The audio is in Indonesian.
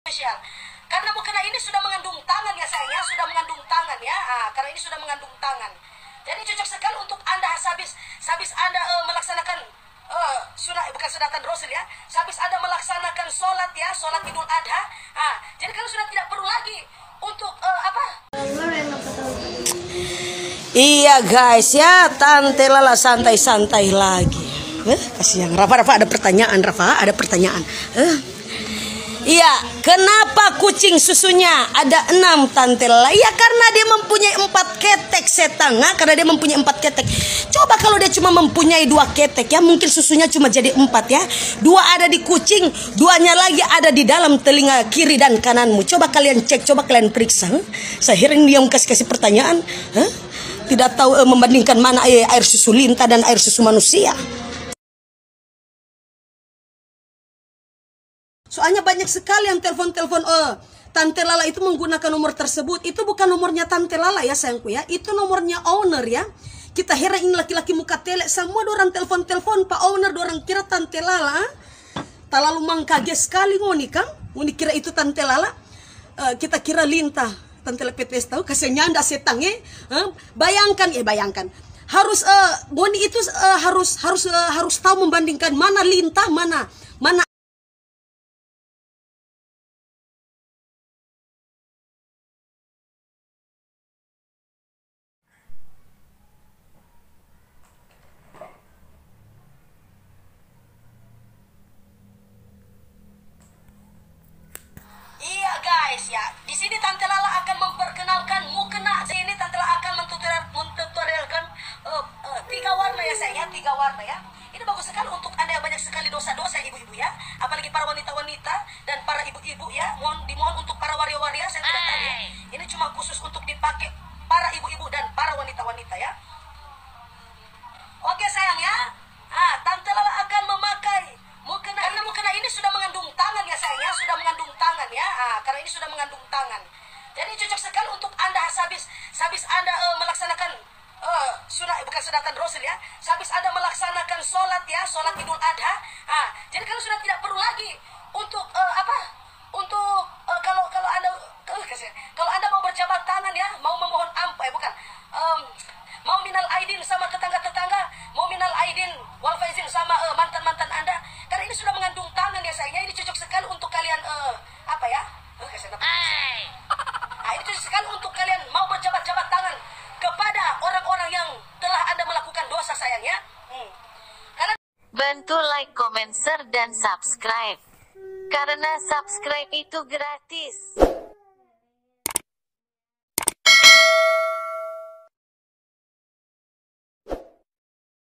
spesial. Karena ini sudah mengandung tangan ya sayang ya, sudah mengandung tangan ya. Karena ini sudah mengandung tangan. Jadi cocok sekali untuk Anda habis Anda melaksanakan bukan sunatan Rasul ya. Habis Anda melaksanakan sholat ya, sholat Idul Adha. Jadi kalau sudah tidak perlu lagi untuk apa? Iya guys ya, Tante Lala santai-santai lagi. Kasih yang Rafa ada pertanyaan, Rafa ada pertanyaan. Iya, kenapa kucing susunya ada 6 Tante Lala? Ya karena dia mempunyai 4 ketek setengah, karena dia mempunyai 4 ketek. Coba kalau dia cuma mempunyai 2 ketek ya, mungkin susunya cuma jadi 4 ya. 2 ada di kucing, 2-nya lagi ada di dalam telinga kiri dan kananmu. Coba kalian cek, coba kalian periksa. Saya hearing dia kasih pertanyaan. Tidak tahu membandingkan mana air susu lintah dan air susu manusia. Soalnya banyak sekali yang telepon-telepon Tante Lala itu menggunakan nomor tersebut. Itu bukan nomornya Tante Lala ya sayangku ya. Itu nomornya owner ya. Kita heran ini laki-laki muka telek. Semua orang telepon-telepon Pak Owner. Orang kira Tante Lala. Tak lalu mengkaget sekali ngoni kan. Ngoni kira itu Tante Lala. Kita kira lintah. Tante Lala PTS tahu. Kasihnya anda setangnya. Bayangkan. Harus ngoni itu harus tahu membandingkan mana lintah mana ya. Di sini Tante Lala akan memperkenalkan mukena. Sini Tante Lala akan mentutorialkan 3 warna ya sayang ya, 3 warna ya. Ini bagus sekali untuk Anda yang banyak sekali dosa-dosa ibu-ibu ya. Apalagi para wanita-wanita dan para ibu-ibu ya. Dimohon untuk para waria-waria saya tidak tahu ya. Ini cuma khusus untuk dipakai para ibu-ibu dan para wanita-wanita ya. Oke sayang ya. Tante Lala akan memakai mukena. Karena mukena ini sudah mengandung tangan ya sayang ya, sudah mengandung tangan ya. Karena ini sudah mengandung tangan. Jadi cocok sekali untuk Anda habis Anda melaksanakan bukan sunatan Rasul ya. Habis Anda melaksanakan sholat ya, sholat Idul Adha. Jadi kalau sudah tidak perlu lagi untuk apa? Untuk kalau Anda mau berjabat tangan ya, mau memohon ampun bukan. Mau minal aidin sama tetangga-tetangga, mau minal aidin wal faizin sama mantan-mantan Anda. Karena ini sudah mengandung tangan ya sayangnya. Ini cocok sekali untuk kalian apa ya? Ini cocok sekali untuk kalian mau berjabat-jabat tangan kepada orang-orang yang telah Anda melakukan dosa sayangnya. Bantu like, comment, share, dan subscribe. Karena subscribe itu gratis.